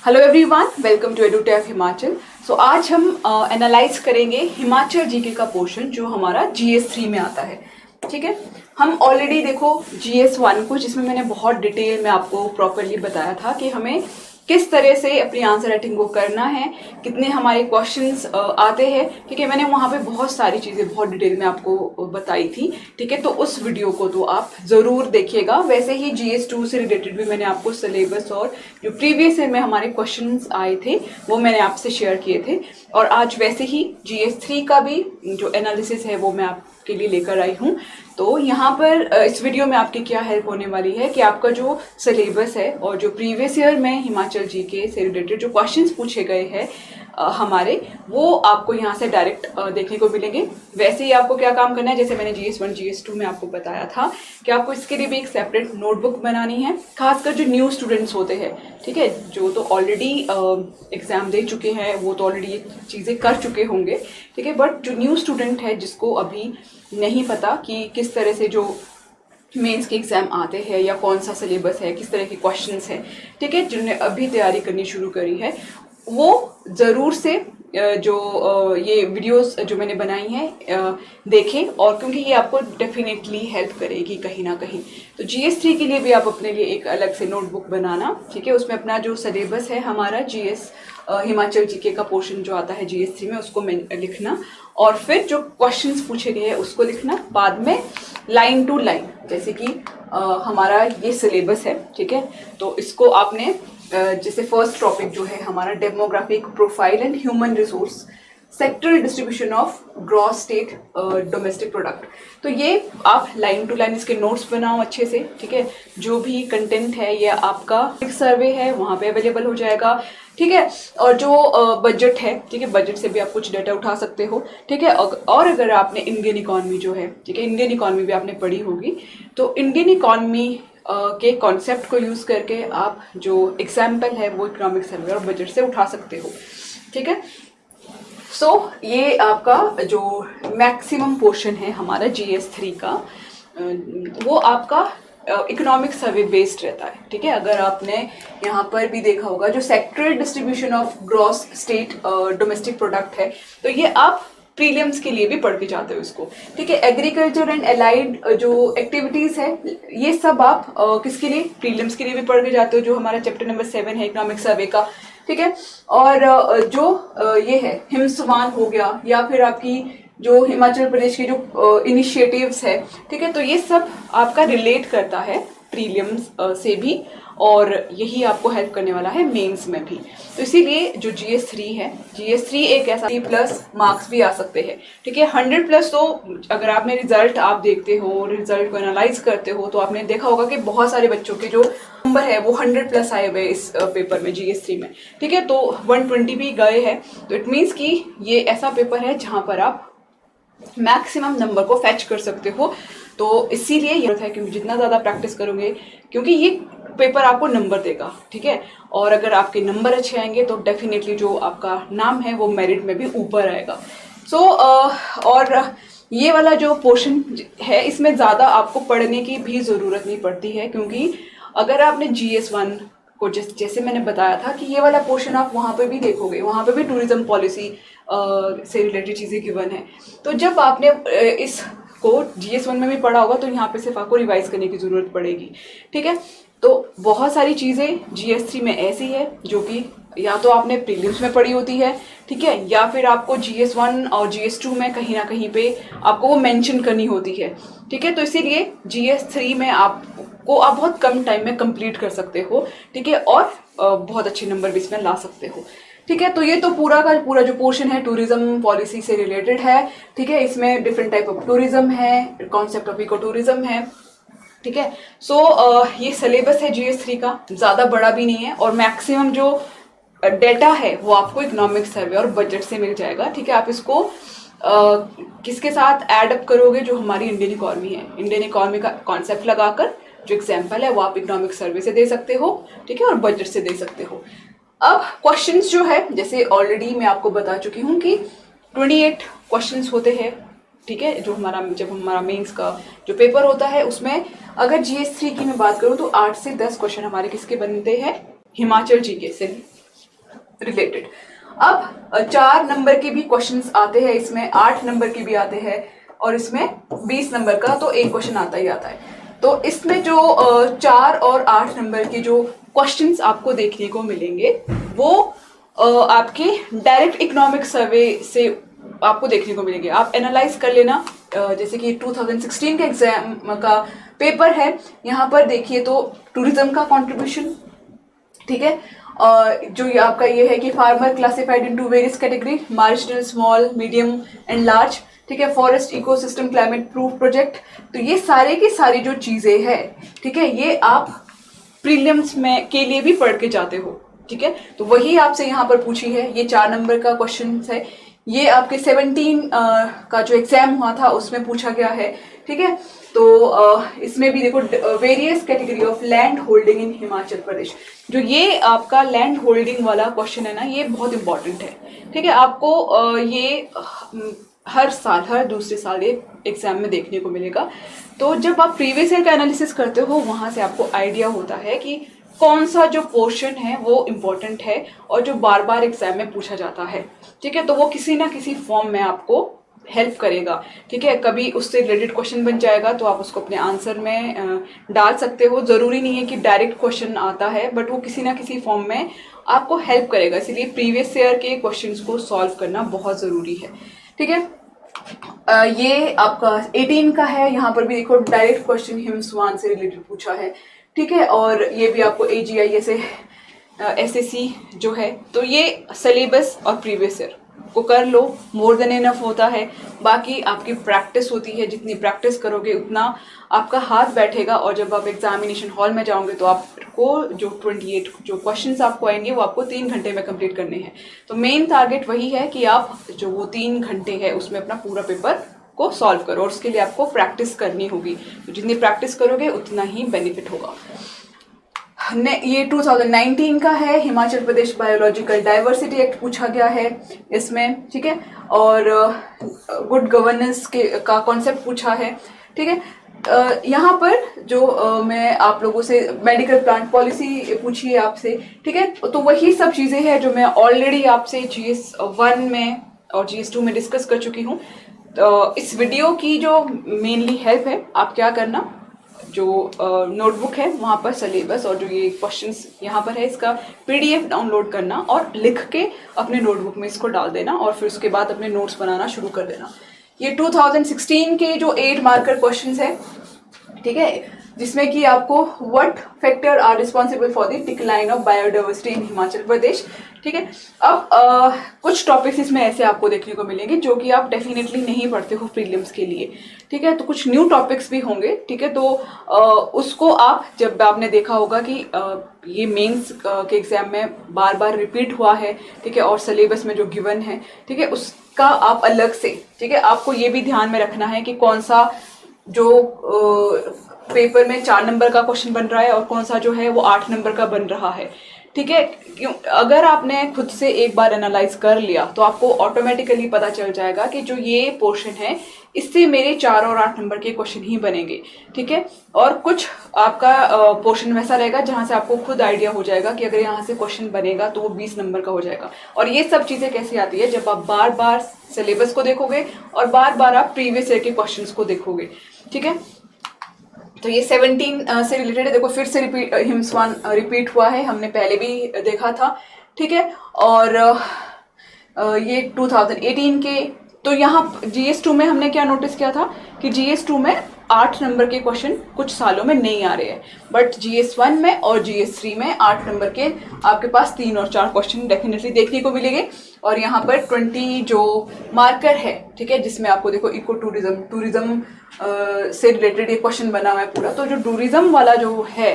Hello everyone, welcome to Edutech Himachal. So आज हम analyse करेंगे हिमाचल जीके का पोर्शन जो हमारा GS3 में आता है। ठीक है, हम ऑलरेडी देखो GS1 को, जिसमें मैंने बहुत डिटेल में आपको प्रॉपरली बताया था कि हमें किस तरह से अपनी आंसर राइटिंग को करना है, कितने हमारे क्वेश्चंस आते हैं। ठीक है, मैंने वहाँ पे बहुत सारी चीज़ें बहुत डिटेल में आपको बताई थी। ठीक है, तो उस वीडियो को तो आप ज़रूर देखिएगा। वैसे ही GS2 से रिलेटेड भी मैंने आपको सिलेबस और जो प्रीवियस ईयर में हमारे क्वेश्चंस आए थे वो मैंने आपसे शेयर किए थे। और आज वैसे ही GS3 का भी जो एनालिसिस है वो मैं आपके लिए लेकर आई हूँ। तो यहाँ पर इस वीडियो में आपकी क्या हेल्प होने वाली है कि आपका जो सिलेबस है और जो प्रीवियस ईयर में हिमाचल जीके से रिलेटेड जो क्वेश्चंस पूछे गए हैं हमारे, वो आपको यहाँ से डायरेक्ट देखने को मिलेंगे। वैसे ही आपको क्या काम करना है, जैसे मैंने GS1 GS2 में आपको बताया था कि आपको इसके लिए भी एक सेपरेट नोटबुक बनानी है, खासकर जो न्यू स्टूडेंट्स होते हैं। ठीक है, जो तो ऑलरेडी एग्ज़ाम दे चुके हैं वो तो ऑलरेडी ये चीज़ें कर चुके होंगे। ठीक है, बट जो न्यू स्टूडेंट है जिसको अभी नहीं पता कि किस तरह से जो मेंस के एग्ज़ाम आते हैं या कौन सा सिलेबस है, किस तरह के क्वेश्चंस हैं, ठीक है, जिन्होंने अभी तैयारी करनी शुरू करी है, वो ज़रूर से जो ये वीडियोस जो मैंने बनाई हैं देखें। और क्योंकि ये आपको डेफिनेटली हेल्प करेगी कहीं ना कहीं। तो GS3 के लिए भी आप अपने लिए एक अलग से नोटबुक बनाना। ठीक है, उसमें अपना जो सिलेबस है हमारा हिमाचल जीके का पोर्शन जो आता है GS3 में, उसको लिखना और फिर जो क्वेश्चंस पूछे गए हैं उसको लिखना। बाद में लाइन टू लाइन, जैसे कि हमारा ये सिलेबस है। ठीक है, तो इसको आपने जैसे फर्स्ट टॉपिक जो है हमारा demographic profile and human resource sectoral distribution of gross state domestic product, तो ये आप लाइन टू लाइन इसके नोट्स बनाओ अच्छे से। ठीक है, जो भी कंटेंट है ये आपका सर्वे है वहाँ पे अवेलेबल हो जाएगा। ठीक है, और जो बजट है, ठीक है, बजट से भी आप कुछ डाटा उठा सकते हो। ठीक है, और अगर आपने इंडियन इकॉनमी जो है, ठीक है, इंडियन इकॉनमी भी आपने पढ़ी होगी, तो इंडियन इकॉनमी के कॉन्सेप्ट को यूज़ करके आप जो एग्जाम्पल है वो इकोनॉमिक सर्वे और बजट से उठा सकते हो। ठीक है, सो ये आपका जो मैक्सिमम पोर्शन है हमारा GS3 का, वो आपका इकोनॉमिक सर्वे बेस्ड रहता है। ठीक है, अगर आपने यहाँ पर भी देखा होगा जो sectoral distribution of gross state domestic product है, तो ये आप प्रीलिम्स के लिए भी पढ़ के जाते हो इसको। ठीक है, एग्रीकल्चर एंड अलाइड जो एक्टिविटीज़ है ये सब आप किसके लिए, प्रीलिम्स के लिए भी पढ़ के जाते हो, जो हमारा चैप्टर नंबर 7 है इकोनॉमिक सर्वे का। ठीक है, और जो ये है हिमसमान हो गया, या फिर आपकी जो हिमाचल प्रदेश की जो इनिशिएटिव्स है, ठीक है, तो ये सब आपका रिलेट करता है प्रीलिम्स से भी, और यही आपको हेल्प करने वाला है मेंस में भी। तो इसीलिए जो GS3 है, GS3 एक ऐसा प्लस मार्क्स भी आ सकते हैं। ठीक है, 100+ तो अगर आपने रिजल्ट आप देखते हो, रिजल्ट को एनालाइज करते हो, तो आपने देखा होगा कि बहुत सारे बच्चों के जो नंबर है वो 100+ आए हुए इस पेपर में GS3 में। ठीक है, तो 120 भी गए हैं, तो इट मीन्स कि ये ऐसा पेपर है जहाँ पर आप मैक्सिमम नंबर को फैच कर सकते हो। तो इसीलिए ये है, क्योंकि जितना ज़्यादा प्रैक्टिस करोगे, क्योंकि ये पेपर आपको नंबर देगा। ठीक है, और अगर आपके नंबर अच्छे आएंगे तो डेफिनेटली जो आपका नाम है वो मेरिट में भी ऊपर आएगा। सो और ये वाला जो पोर्शन है इसमें ज़्यादा आपको पढ़ने की भी ज़रूरत नहीं पड़ती है, क्योंकि अगर आपने GS1 को जैसे मैंने बताया था कि ये वाला पोर्शन आप वहाँ पे भी देखोगे, वहाँ पे भी टूरिज्म पॉलिसी से रिलेटेड चीज़ें गिवन है। तो जब आपने इसको GS1 में भी पढ़ा होगा तो यहाँ पे सिर्फ आपको रिवाइज करने की ज़रूरत पड़ेगी। ठीक है, तो बहुत सारी चीज़ें GS3 में ऐसी है जो कि या तो आपने प्रीलिम्स में पढ़ी होती है, ठीक है, या फिर आपको GS1 और GS2 में कहीं ना कहीं पे आपको वो मेंशन करनी होती है। ठीक है, तो इसीलिए GS3 में आप बहुत कम टाइम में कंप्लीट कर सकते हो। ठीक है, और बहुत अच्छे नंबर भी इसमें ला सकते हो। ठीक है, तो ये तो पूरा का पूरा जो पोर्शन है टूरिज्म पॉलिसी से रिलेटेड है। ठीक है, इसमें डिफरेंट टाइप ऑफ टूरिज्म है, कॉन्सेप्ट ऑफ इको टूरिज्म है। ठीक है, सो ये सिलेबस है GS3 का, ज़्यादा बड़ा भी नहीं है, और मैक्सिमम जो डेटा है वो आपको इकोनॉमिक सर्वे और बजट से मिल जाएगा। ठीक है, आप इसको किसके साथ ऐड अप करोगे, जो हमारी इंडियन इकॉनमी है, इंडियन इकॉनमी का कॉन्सेप्ट लगाकर जो एग्जाम्पल है वो आप इकोनॉमिक सर्वे से दे सकते हो। ठीक है, और बजट से दे सकते हो। अब क्वेश्चंस जो है, जैसे ऑलरेडी मैं आपको बता चुकी हूँ कि 28 क्वेश्चंस होते हैं। ठीक है, जब हमारा मेंस का जो पेपर होता है उसमें अगर GS3 की मैं बात करूँ तो 8 से 10 क्वेश्चन हमारे किसके बनते हैं, हिमाचल जीके से। रिलेटेड। अब 4 नंबर के भी क्वेश्चंस आते हैं इसमें, 8 नंबर के भी आते हैं और इसमें 20 नंबर का तो एक क्वेश्चन आता ही आता है। तो इसमें जो 4 और 8 नंबर के जो क्वेश्चंस आपको देखने को मिलेंगे वो आपके डायरेक्ट इकोनॉमिक सर्वे से आपको देखने को मिलेंगे। आप एनालाइज कर लेना, जैसे कि 2016 के एग्जाम का पेपर है, यहाँ पर देखिए तो टूरिज्म का कंट्रीब्यूशन, ठीक है, जो ये आपका ये है कि farmer classified into various category, marginal, small, medium and large, ठीक है, forest ecosystem climate proof project. तो ये सारे की सारी जो चीजें हैं, ठीक है, ये आप प्रीलिम्स में के लिए भी पढ़ के जाते हो, ठीक है, तो वही आपसे यहाँ पर पूछी है। ये 4 नंबर का क्वेश्चन है, ये आपके 17 का जो एग्जाम हुआ था उसमें पूछा गया है, ठीक है। तो इसमें भी देखो various category of land holding in Himachal Pradesh, जो ये आपका लैंड होल्डिंग वाला क्वेश्चन है ना, ये बहुत इंपॉर्टेंट है, ठीक है। आपको ये हर साल, हर दूसरे साल ये एग्जाम में देखने को मिलेगा। तो जब आप प्रीवियस ईयर का एनालिसिस करते हो वहां से आपको आइडिया होता है कि कौन सा जो पोर्शन है वो इम्पोर्टेंट है और जो बार बार एग्जाम में पूछा जाता है, ठीक है। तो वो किसी ना किसी फॉर्म में आपको हेल्प करेगा, ठीक है। कभी उससे रिलेटेड क्वेश्चन बन जाएगा तो आप उसको अपने आंसर में डाल सकते हो। ज़रूरी नहीं है कि डायरेक्ट क्वेश्चन आता है, बट वो किसी ना किसी फॉर्म में आपको हेल्प करेगा। इसलिए प्रीवियस ईयर के क्वेश्चंस को सॉल्व करना बहुत ज़रूरी है, ठीक है। ये आपका 18 का है, यहाँ पर भी देखो डायरेक्ट क्वेश्चन हिमस्वान से रिलेटेड पूछा है, ठीक है। और ये भी आपको AGI से SSC जो है, तो ये सिलेबस और प्रीवियस ईयर को कर लो, मोर देन इनफ होता है। बाकी आपकी प्रैक्टिस होती है, जितनी प्रैक्टिस करोगे उतना आपका हाथ बैठेगा, और जब आप एग्जामिनेशन हॉल में जाओगे तो आपको जो 28 जो क्वेश्चंस आपको आएंगे वो आपको 3 घंटे में कंप्लीट करने हैं। तो मेन टारगेट वही है कि आप जो वो 3 घंटे है उसमें अपना पूरा पेपर को सॉल्व करो, और उसके लिए आपको प्रैक्टिस करनी होगी। तो जितनी प्रैक्टिस करोगे उतना ही बेनिफिट होगा। ये 2019 का है, Himachal Pradesh biological diversity act पूछा गया है इसमें, ठीक है। और गुड गवर्नेंस के का कॉन्सेप्ट पूछा है, ठीक है। यहाँ पर जो मैं आप लोगों से मेडिकल प्लांट पॉलिसी पूछी है आपसे, ठीक है। तो वही सब चीज़ें हैं जो मैं ऑलरेडी आपसे GS1 में और GS2 में डिस्कस कर चुकी हूँ। तो इस वीडियो की जो मेनली हेल्प है, आप क्या करना, जो नोटबुक है वहाँ पर सिलेबस और जो ये क्वेश्चंस यहाँ पर है इसका PDF डाउनलोड करना और लिख के अपने नोटबुक में इसको डाल देना, और फिर उसके बाद अपने नोट्स बनाना शुरू कर देना। ये 2016 के जो 8 मार्कर क्वेश्चंस है, ठीक है, जिसमें कि आपको what factor are responsible for the decline of biodiversity in Himachal Pradesh, ठीक है। अब कुछ टॉपिक्स इसमें ऐसे आपको देखने को मिलेंगे जो कि आप डेफिनेटली नहीं पढ़ते हो प्रीलिम्स के लिए, ठीक है। तो कुछ न्यू टॉपिक्स भी होंगे, ठीक है। तो उसको आप जब आपने देखा होगा कि ये मेंस के एग्जाम में बार बार रिपीट हुआ है, ठीक है, और सिलेबस में जो गिवन है, ठीक है, उसका आप अलग से, ठीक है, आपको ये भी ध्यान में रखना है कि कौन सा जो पेपर में 4 नंबर का क्वेश्चन बन रहा है और कौन सा जो है वो 8 नंबर का बन रहा है, ठीक है। क्यों, अगर आपने खुद से एक बार एनालाइज कर लिया तो आपको ऑटोमेटिकली पता चल जाएगा कि जो ये पोर्शन है इससे मेरे 4 और 8 नंबर के क्वेश्चन ही बनेंगे, ठीक है। और कुछ आपका पोर्शन वैसा रहेगा जहां से आपको खुद आइडिया हो जाएगा कि अगर यहाँ से क्वेश्चन बनेगा तो वो 20 नंबर का हो जाएगा। और ये सब चीज़ें कैसी आती है, जब आप बार बार सिलेबस को देखोगे और बार बार आप प्रीवियस ईयर के क्वेश्चंस को देखोगे, ठीक है। तो ये 17 से रिलेटेड है, देखो फिर से हिमस्वान रिपीट हुआ है, हमने पहले भी देखा था, ठीक है। और ये 2018 के, तो यहाँ GS2 में हमने क्या नोटिस किया था कि GS2 में 8 नंबर के क्वेश्चन कुछ सालों में नहीं आ रहे हैं, बट GS1 में और GS3 में 8 नंबर के आपके पास 3 और 4 क्वेश्चन डेफिनेटली देखने को मिलेंगे। और यहाँ पर 20 जो मार्कर है, ठीक है, जिसमें आपको देखो इको टूरिज्म से रिलेटेड ये क्वेश्चन बना हुआ है पूरा। तो जो टूरिज्म वाला जो है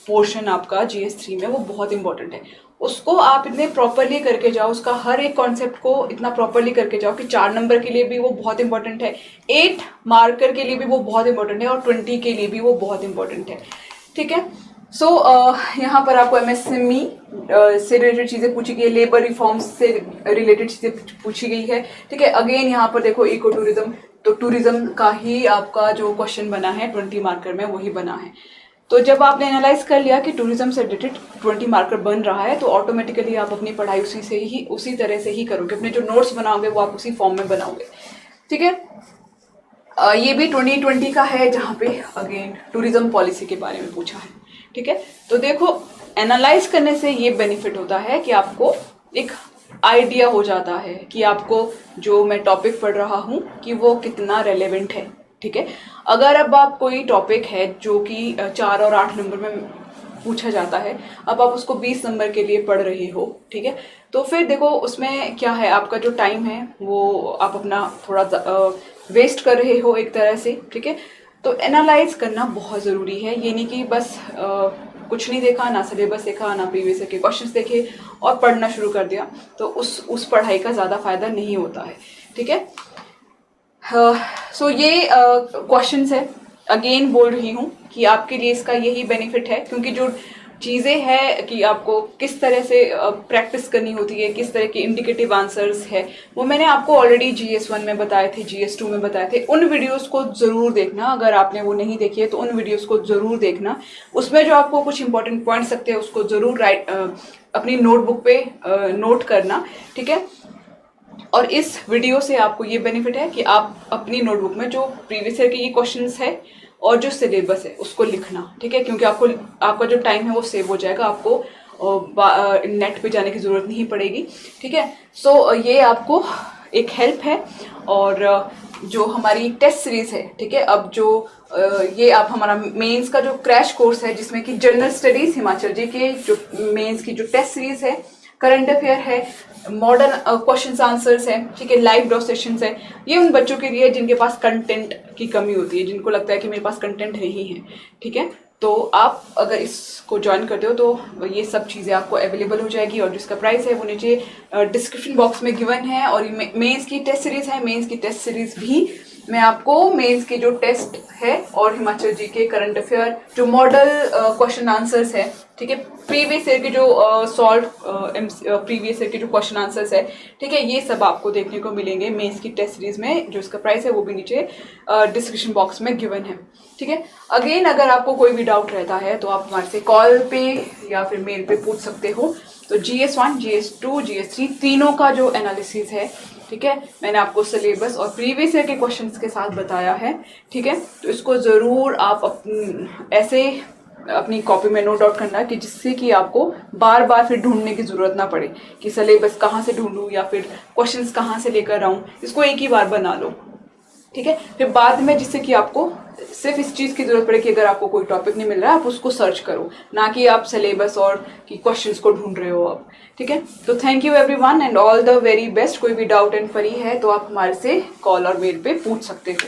पोर्शन आपका GS3 में वो बहुत इंपॉर्टेंट है, उसको आप इतने प्रॉपरली करके जाओ, उसका हर एक कॉन्सेप्ट को इतना प्रॉपरली करके जाओ कि 4 नंबर के लिए भी वो बहुत इंपॉर्टेंट है, 8 मार्कर के लिए भी वो बहुत इंपॉर्टेंट है, और 20 के लिए भी वो बहुत इंपॉर्टेंट है, ठीक है। सो यहाँ पर आपको MSME से रिलेटेड चीज़ें पूछी गई है, लेबर रिफॉर्म्स से रिलेटेड चीज़ें पूछी गई है, ठीक है। अगेन यहाँ पर देखो इको टूरिज्म, तो टूरिज्म का ही आपका जो क्वेश्चन बना है 20 मार्कर में वही बना है, तो जब आपने एनालाइज कर लिया कि टूरिज्म से रिलेटेड 20 मार्कर बन रहा है, तो ऑटोमेटिकली आप अपनी पढ़ाई उसी तरह से ही करोगे। अपने जो नोट्स बनाओगे वो आप उसी फॉर्म में बनाओगे, ठीक है। ये भी 2020 का है, जहाँ पे अगेन टूरिज्म पॉलिसी के बारे में पूछा है, ठीक है। तो देखो, एनालाइज करने से ये बेनिफिट होता है कि आपको एक आइडिया हो जाता है कि आपको जो मैं टॉपिक पढ़ रहा हूँ कि वो कितना रेलेवेंट है, ठीक है। अगर अब आप कोई टॉपिक है जो कि 4 और 8 नंबर में पूछा जाता है, अब आप उसको 20 नंबर के लिए पढ़ रहे हो, ठीक है, तो फिर देखो उसमें क्या है, आपका जो टाइम है वो आप अपना थोड़ा वेस्ट कर रहे हो एक तरह से, ठीक है। तो एनालाइज करना बहुत ज़रूरी है। ये नहीं कि बस कुछ नहीं देखा, ना सिलेबस देखा, ना प्रीवियस ईयर के क्वेश्चंस देखे और पढ़ना शुरू कर दिया, तो उस पढ़ाई का ज़्यादा फायदा नहीं होता है, ठीक है। सो ये क्वेश्चंस है, अगेन बोल रही हूँ कि आपके लिए इसका यही बेनिफिट है, क्योंकि जो चीज़ें हैं कि आपको किस तरह से प्रैक्टिस करनी होती है, किस तरह के इंडिकेटिव आंसर्स है, वो मैंने आपको ऑलरेडी GS1 में बताए थे, GS2 में बताए थे। उन वीडियोस को ज़रूर देखना, अगर आपने वो नहीं देखी है तो उन वीडियोस को ज़रूर देखना। उसमें जो आपको कुछ इंपॉर्टेंट पॉइंट्स लगते हैं उसको ज़रूर अपनी नोटबुक पे नोट करना, ठीक है। और इस वीडियो से आपको ये बेनिफिट है कि आप अपनी नोटबुक में जो प्रीवियस ईयर के ये क्वेश्चंस है और जो सिलेबस है उसको लिखना, ठीक है, क्योंकि आपका जो टाइम है वो सेव हो जाएगा, आपको नेट पे जाने की ज़रूरत नहीं पड़ेगी, ठीक है। सो ये आपको एक हेल्प है। और जो हमारी टेस्ट सीरीज है, ठीक है, अब जो ये आप हमारा मेंस का जो क्रैश कोर्स है, जिसमें कि जनरल स्टडीज हिमाचल जी के जो मेंस की जो टेस्ट सीरीज है, करंट अफेयर है, मॉडर्न क्वेश्चंस आंसर्स है, ठीक है, लाइव ड्रॉ सेशंस है, ये उन बच्चों के लिए जिनके पास कंटेंट की कमी होती है, जिनको लगता है कि मेरे पास कंटेंट नहीं है, ठीक है। तो आप अगर इसको ज्वाइन करते हो तो ये सब चीज़ें आपको अवेलेबल हो जाएगी। और जिसका प्राइस है वो नीचे डिस्क्रिप्शन बॉक्स में गिवन है। और ये मेंस की टेस्ट सीरीज है, मेंस की टेस्ट सीरीज भी मैं आपको मेंस के जो टेस्ट है और हिमाचल जी के करंट अफेयर जो मॉडल क्वेश्चन आंसर्स है, ठीक है, प्रीवियस ईयर के जो सॉल्व प्रीवियस ईयर के जो क्वेश्चन आंसर्स है, ठीक है, ये सब आपको देखने को मिलेंगे मेंस की टेस्ट सीरीज में। जो इसका प्राइस है वो भी नीचे डिस्क्रिप्शन बॉक्स में गिवन है, ठीक है। अगेन अगर आपको कोई भी डाउट रहता है तो आप हमारे से कॉल पे या फिर मेल पे पूछ सकते हो। तो GS1, GS2, GS3 तीनों का जो एनालिसिस है, ठीक है, मैंने आपको सिलेबस और प्रीवियस ईयर के क्वेश्चंस के साथ बताया है, ठीक है। तो इसको ज़रूर आप ऐसे अपनी कॉपी में नोट आउट करना कि जिससे कि आपको बार बार फिर ढूंढने की ज़रूरत ना पड़े कि सिलेबस कहाँ से ढूंढूं या फिर क्वेश्चंस कहाँ से लेकर आऊँ। इसको एक ही बार बना लो, ठीक है, फिर बाद में जिससे कि आपको सिर्फ इस चीज़ की जरूरत पड़े कि अगर आपको कोई टॉपिक नहीं मिल रहा है आप उसको सर्च करो, ना कि आप सिलेबस और की क्वेश्चंस को ढूंढ रहे हो अब, ठीक है। तो thank you everyone and all the very best. कोई भी डाउट एंड क्वेरी है तो आप हमारे से कॉल और मेल पे पूछ सकते हो।